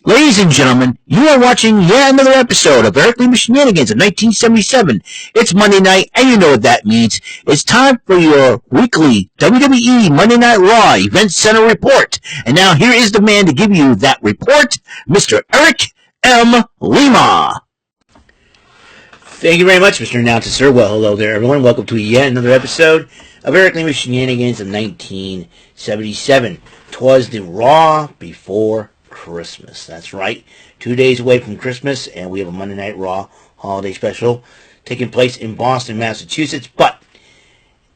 Ladies and gentlemen, you are watching yet another episode of Lima Shenanigans of 1977. It's Monday night, and you know what that means. It's time for your weekly WWE Monday Night Raw Event Center report. And now here is the man to give you that report, Mr. Eric M. Lima. Thank you very much, Mr. Announcer, sir. Well, hello there, everyone. Welcome to yet another episode of Lima Shenanigans of 1977. Twas the Raw before Christmas. That's right. 2 days away from Christmas, and we have a Monday Night Raw holiday special taking place in Boston, Massachusetts. But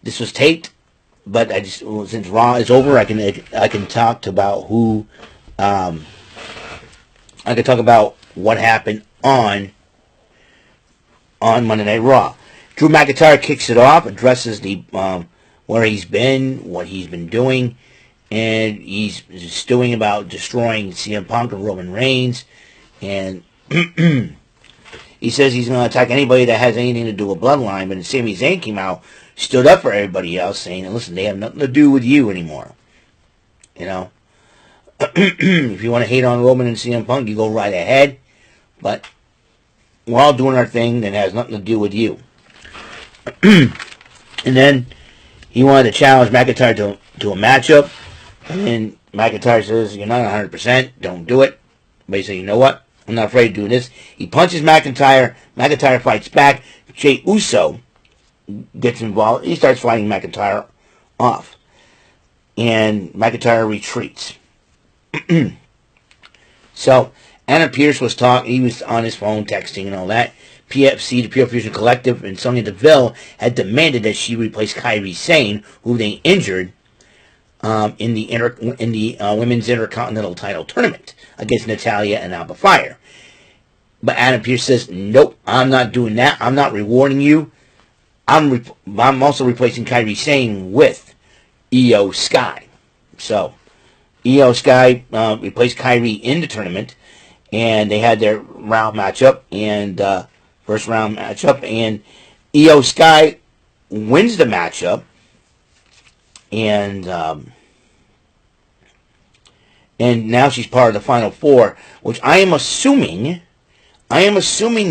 this was taped. But since Raw is over, I can talk about I can talk about what happened on Monday Night Raw. Drew McIntyre kicks it off, addresses the where he's been, what he's been doing. And he's stewing about destroying CM Punk and Roman Reigns. And he says he's going to attack anybody that has anything to do with Bloodline. But then Sami Zayn came out, stood up for everybody else, saying, listen, they have nothing to do with you anymore. You know? If you want to hate on Roman and CM Punk, you go right ahead. But we're all doing our thing that has nothing to do with you. And then he wanted to challenge McIntyre to a matchup. And then McIntyre says, you're not 100%, don't do it. But he says, you know what? I'm not afraid of doing this. He punches McIntyre. McIntyre fights back. Jey Uso gets involved. He starts fighting McIntyre off. And McIntyre retreats. So, Anna Pierce was talking. He was on his phone texting and all that. PFC, the Pure Fusion Collective, and Sonya Deville had demanded that she replace Kairi Sane, who they injured in the Women's Intercontinental Title tournament against Natalya and Alba Fire. But Adam Pearce says, nope, I'm not doing that. I'm not rewarding you. I'm also replacing Kairi Sane with IYO SKY. So, IYO SKY replaced Kairi in the tournament, and they had their round matchup, and first round matchup, and IYO SKY wins the matchup. And now she's part of the Final Four, which I am assuming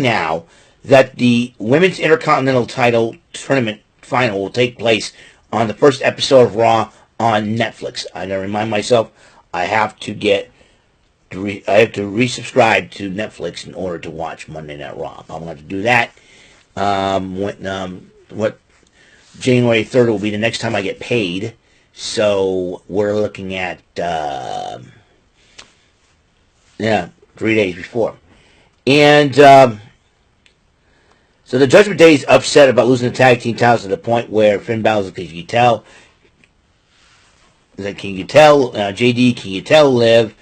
now that the Women's Intercontinental Title Tournament Final will take place on the first episode of Raw on Netflix. I gotta remind myself I have to resubscribe to Netflix in order to watch Monday Night Raw. I'm gonna have to do that. January 3rd will be the next time I get paid. So we're looking at 3 days before. And so the Judgement Day is upset about losing the tag team titles to the point where Finn Balor's like, can you tell JD, can you tell Liv?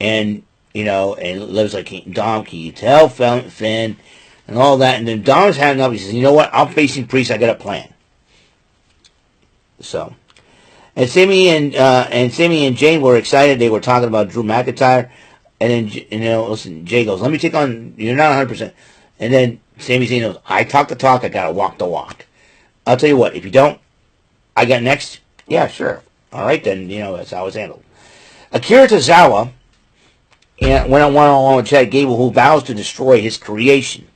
And and Liv's like, Dom, can you tell Finn? And all that. And then Dom's had enough. He says, you know what? I'm facing Priest. I got a plan. So, and Sami and Jane were excited. They were talking about Drew McIntyre, and then listen, Jay goes, "Let me take on. You're not 100%." And then Sami Zayn goes, "I talk the talk. I gotta walk the walk. I'll tell you what. If you don't, I got next. Yeah, sure. All right then. That's how it's handled." Akira Tozawa went on one-on-one with Chad Gable, who vows to destroy his creation,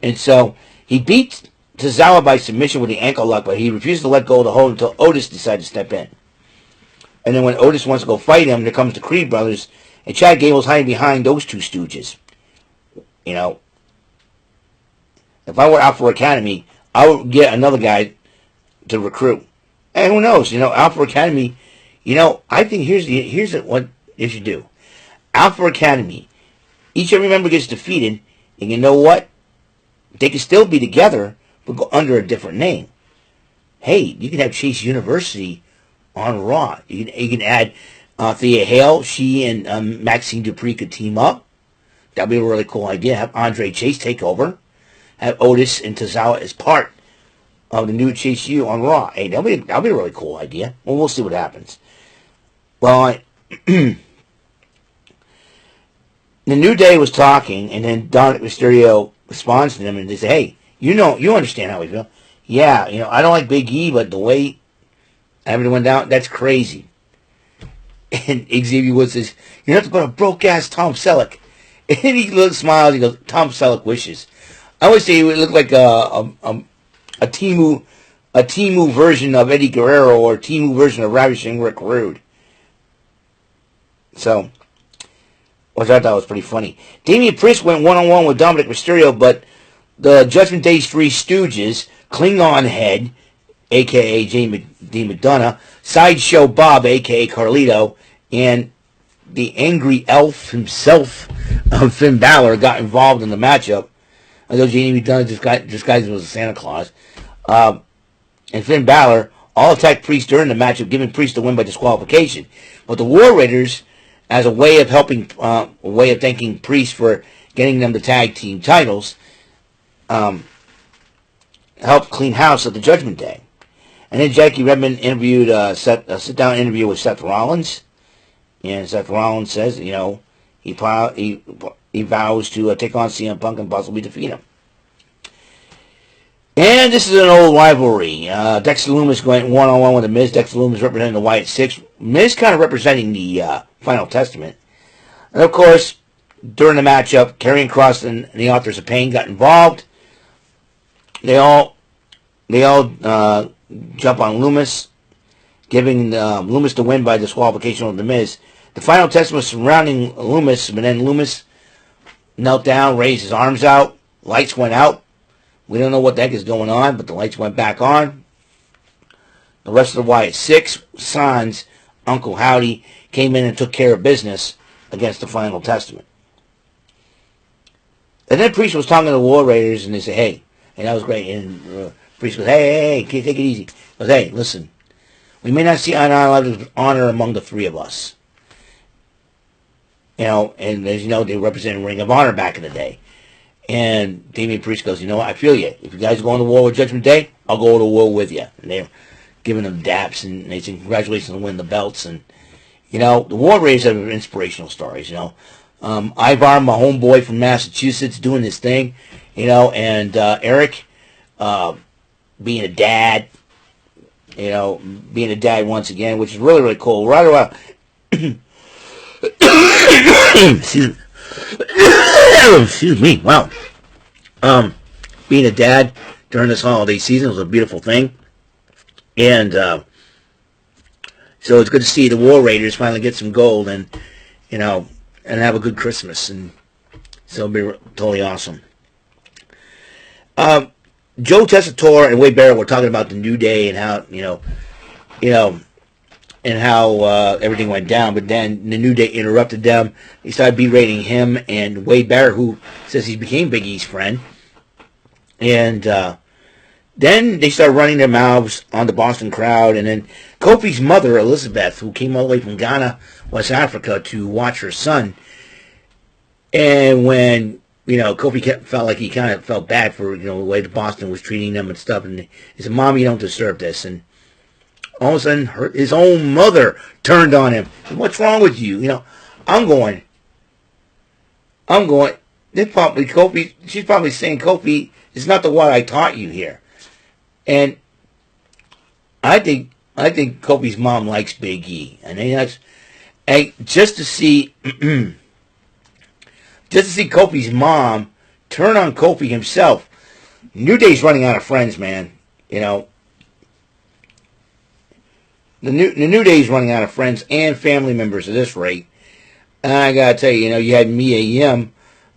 and so he beats Tozawa by submission with the ankle lock, but he refused to let go of the hold until Otis decided to step in. And then when Otis wants to go fight him, there comes the Creed brothers, and Chad Gable's hiding behind those two stooges. If I were Alpha Academy, I would get another guy to recruit. And who knows? Alpha Academy. I think here's what you should do. Alpha Academy. Each every member gets defeated, and you know what? They can still be together, but go under a different name. Hey, you can have Chase University on Raw. You can add Thea Hale. She and Maxine Dupree could team up. That'd be a really cool idea. Have Andre Chase take over. Have Otis and Tozawa as part of the new Chase U on Raw. Hey, that'll be a really cool idea. Well, we'll see what happens. Well, the New Day was talking, and then Dominic Mysterio responds to them, and they say, hey, you understand how we feel. Yeah, I don't like Big E, but the way everything went down, that's crazy. And Xavier Woods says, "You're nothing but a broke-ass Tom Selleck." And he smiles, he goes, "Tom Selleck wishes." I would say he would look like a Timu version of Eddie Guerrero, or a Timu version of Ravishing Rick Rude. So, which I thought was pretty funny. Damian Priest went one-on-one with Dominic Mysterio, but the Judgment Day's Three Stooges, Klingon Head, a.k.a. D. McDonough, Sideshow Bob, a.k.a. Carlito, and the angry elf himself, Finn Balor, got involved in the matchup. Although J.D. McDonough disguised as Santa Claus. And Finn Balor all attacked Priest during the matchup, giving Priest the win by disqualification. But the War Raiders, as a way of thanking Priest for getting them the tag team titles, helped clean house at the Judgment Day. And then Jackie Redmond interviewed a sit-down interview with Seth Rollins, and Seth Rollins says, he vows to take on CM Punk and possibly defeat him. And this is an old rivalry. Dexter Lumis going one-on-one with The Miz. Dexter Lumis representing the Wyatt Six. Miz kind of representing the Final Testament. And, of course, during the matchup, Karrion Kross and the Authors of Pain got involved. They all jump on Lumis, giving Lumis the win by disqualification of The Miz. The Final Testament was surrounding Lumis, but then Lumis knelt down, raised his arms out, lights went out. We don't know what the heck is going on, but the lights went back on. The rest of the Wyatt Six, Sans, Uncle Howdy, came in and took care of business against the Final Testament. And then Priest was talking to the War Raiders, and they said, "Hey," and that was great. And Priest goes, "Hey, take it easy." He goes, "Hey, listen, we may not see honor among the three of us." And as you know, they represented Ring of Honor back in the day. And Damian Priest goes, "You know what? I feel you. If you guys are going to war with Judgment Day, I'll go to war with you." And they're giving them daps, and they say, "Congratulations on winning the belts." And, the War Raiders have inspirational stories, Ivar, my homeboy from Massachusetts, doing his thing, and Eric being a dad, being a dad once again, which is really, really cool. Right around... Excuse me. Wow. Being a dad during this holiday season was a beautiful thing. And so it's good to see the War Raiders finally get some gold and have a good Christmas. And so it'll be totally awesome. Joe Tessitore and Wade Barrett were talking about the New Day and how, and how everything went down. But then the New Day interrupted them. They started berating him and Wade Barrett, who says he became Big E's friend. And then they started running their mouths on the Boston crowd. And then Kofi's mother, Elizabeth, who came all the way from Ghana, West Africa, to watch her son. And when, Kofi felt like he kind of felt bad for, the way the Boston was treating them and stuff. And he said, "Mom, you don't deserve this." And all of a sudden, his own mother turned on him. "What's wrong with you?" I'm going. She's probably saying, "Kofi, it's not the way I taught you here." And I think Kofi's mom likes Big E. And that's, just to see Kofi's mom turn on Kofi himself. New Day's running out of friends, man. The New Day's running out of friends and family members at this rate. And I gotta tell you, you had Mia Yim,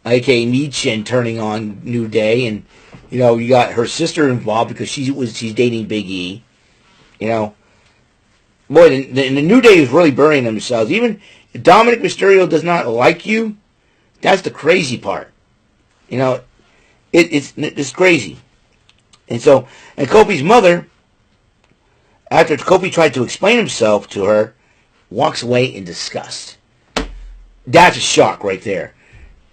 a.k.a. Nietzsche, turning on New Day, and you got her sister involved because she's dating Big E. Boy, the New Day is really burying themselves. Even if Dominic Mysterio does not like you, that's the crazy part. It's crazy. And Kofi's mother, after Kofi tried to explain himself to her, walks away in disgust. That's a shock right there.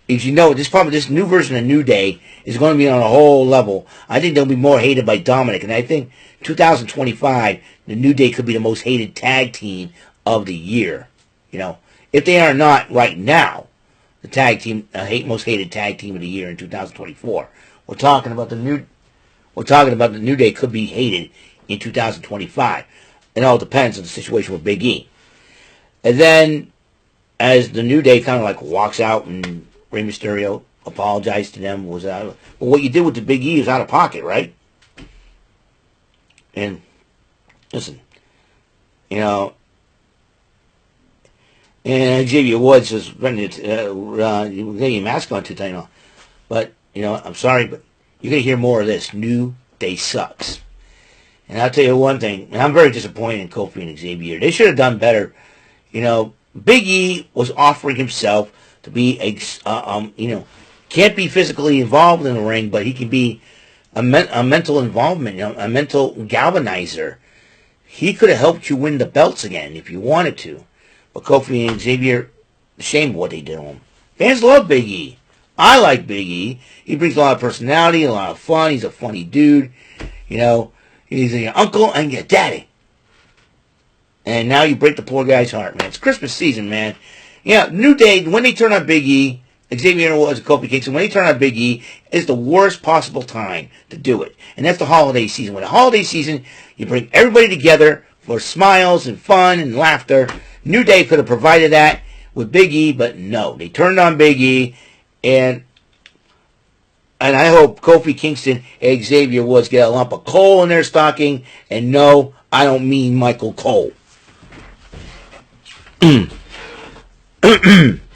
If this new version of New Day is going to be on a whole level. I think they'll be more hated by Dominic. And I think 2025, the New Day could be the most hated tag team of the year. If they are not right now, the tag team, most hated tag team of the year in 2024. We're talking about the New Day could be hated in 2025. It all depends on the situation with Big E. And then, as the New Day kind of like walks out and Rey Mysterio apologized to them, was out. Well, what you did with the Big E is out of pocket, right? And listen, you know, and Xavier Woods was running it. You're getting your mask on too tight on. But you know, I'm sorry, but you're gonna hear more of this. New Day sucks. And I'll tell you one thing, and I'm very disappointed in Kofi and Xavier. They should have done better. You know, Big E was offering himself to be can't be physically involved in the ring, but he can be a mental involvement, a mental galvanizer. He could have helped you win the belts again if you wanted to. But Kofi and Xavier, shame of what they did to him. Fans love Big E. I like Big E. He brings a lot of personality, a lot of fun. He's a funny dude. You know, he's your uncle and your daddy. And now you break the poor guy's heart, man. It's Christmas season, man. Yeah, New Day, when they turn on Big E, Xavier was Kofi Kingston, when they turn on Big E, is the worst possible time to do it. And that's the holiday season. When the holiday season, you bring everybody together for smiles and fun and laughter. New Day could have provided that with Big E, but no. They turned on Big E, and I hope Kofi Kingston and Xavier Woods get a lump of coal in their stocking. And no, I don't mean Michael Cole.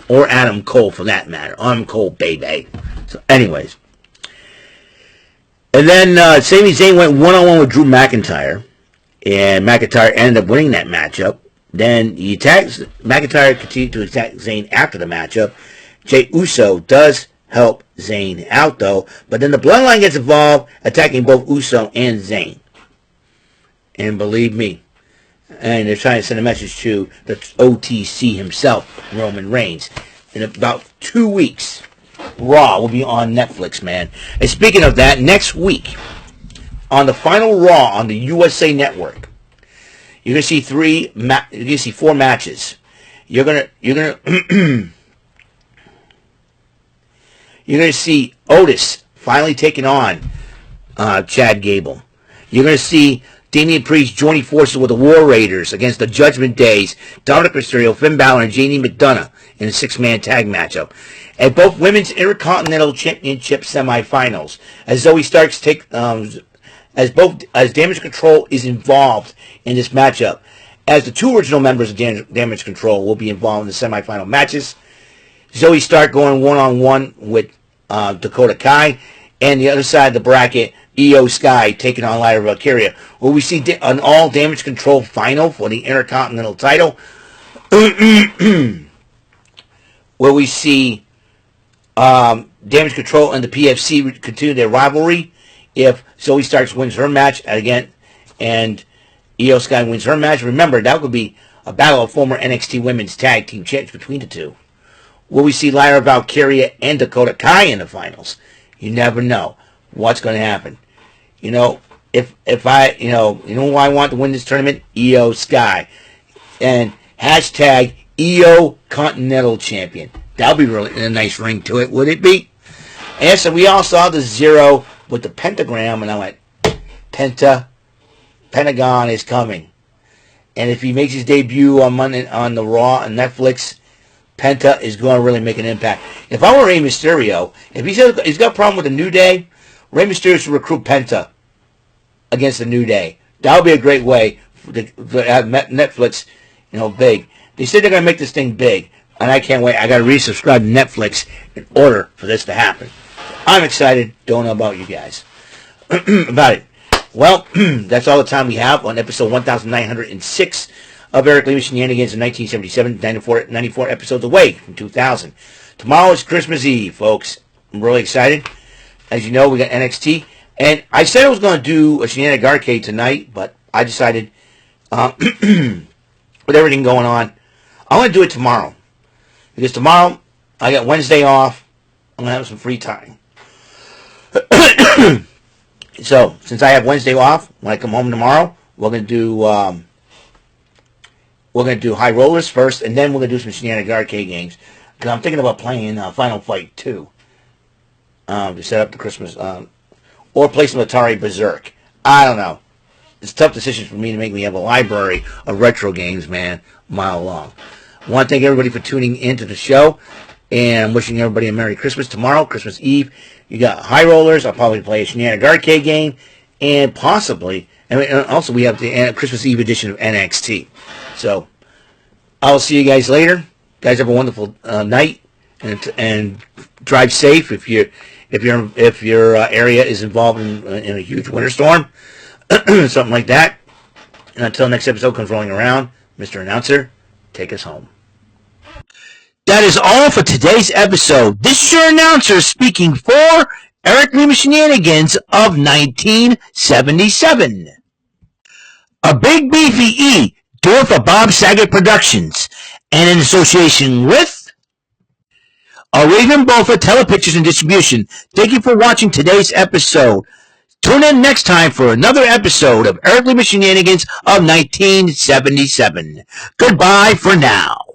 Or Adam Cole, for that matter. I'm Cole, baby. So, anyways. And then Sami Zayn went one-on-one with Drew McIntyre. And McIntyre ended up winning that matchup. Then he attacks McIntyre, continued to attack Zayn after the matchup. Jey Uso does help Zayn out, though. But then the Bloodline gets involved, attacking both Uso and Zayn. And believe me, and they're trying to send a message to the OTC himself, Roman Reigns. In about 2 weeks, Raw will be on Netflix, man. And speaking of that, next week, on the final Raw on the USA Network, you're gonna see four matches. You're gonna you're gonna see Otis finally taking on Chad Gable. You're gonna see Damian Priest joining forces with the War Raiders against the Judgment Days, Dominic Mysterio, Finn Balor, and JD McDonough in a 6-man tag matchup. At both Women's Intercontinental Championship semifinals, as Zoe Starks as Damage Control is involved in this matchup, as the two original members of Damage Control will be involved in the semifinal matches. Zoe Stark going one-on-one with Dakota Kai, and the other side of the bracket, IYO SKY taking on Lyra Valkyria. Will we see an all Damage Control final for the Intercontinental title? Will we see Damage Control and the PFC continue their rivalry if Zoe Starks wins her match again and IYO SKY wins her match? Remember, that could be a battle of former NXT Women's Tag Team Champions between the two. Will we see Lyra Valkyria and Dakota Kai in the finals? You never know what's going to happen. You know, if I, you know who I want to win this tournament? IYO SKY. And hashtag IYO Continental Champion. That'll be really a nice ring to it, would it be? And so we all saw the 0 with the pentagram, and I went, Pentagon is coming. And if he makes his debut on Monday on the Raw and Netflix, Penta is going to really make an impact. If I were Rey Mysterio, if he's got a problem with the New Day, Rey Mysterio should recruit Penta against the New Day. That would be a great way to have Netflix, big. They said they're going to make this thing big, and I can't wait. I got to resubscribe to Netflix in order for this to happen. I'm excited. Don't know about you guys. About it. Well, that's all the time we have on episode 1906 of Eric Lima Shenanigans in 1977, 94 episodes away from 2000. Tomorrow is Christmas Eve, folks. I'm really excited. As you know, we got NXT. And I said I was going to do a Shenanigans Arcade tonight, but I decided, with everything going on, I'm going to do it tomorrow. Because tomorrow, I got Wednesday off. I'm going to have some free time. So, since I have Wednesday off, when I come home tomorrow, we're going to do High Rollers first, and then we're going to do some Shenanigans Arcade games. Because I'm thinking about playing Final Fight 2 to set up the Christmas, or play some Atari Berserk. I don't know. it's a tough decision for me to make. We have a library of retro games, man, a mile long. I want to thank everybody for tuning into the show, and I'm wishing everybody a Merry Christmas. Tomorrow, Christmas Eve, you got High Rollers. I'll probably play a Shenanigans arcade game, and possibly, and also we have the Christmas Eve edition of NXT. So, I'll see you guys later. Guys, have a wonderful night, and drive safe if your area is involved in a huge winter storm, something like that. And until next episode comes rolling around, Mr. Announcer, take us home. That is all for today's episode. This is your announcer speaking for Eric Lima Shenanigans of 1977. A Big Beefy E, doing for Bob Saget Productions, and in association with a Raven Bofa Telepictures and Distribution. Thank you for watching today's episode. Tune in next time for another episode of Eric Lima Shenanigans of 1977. Goodbye for now.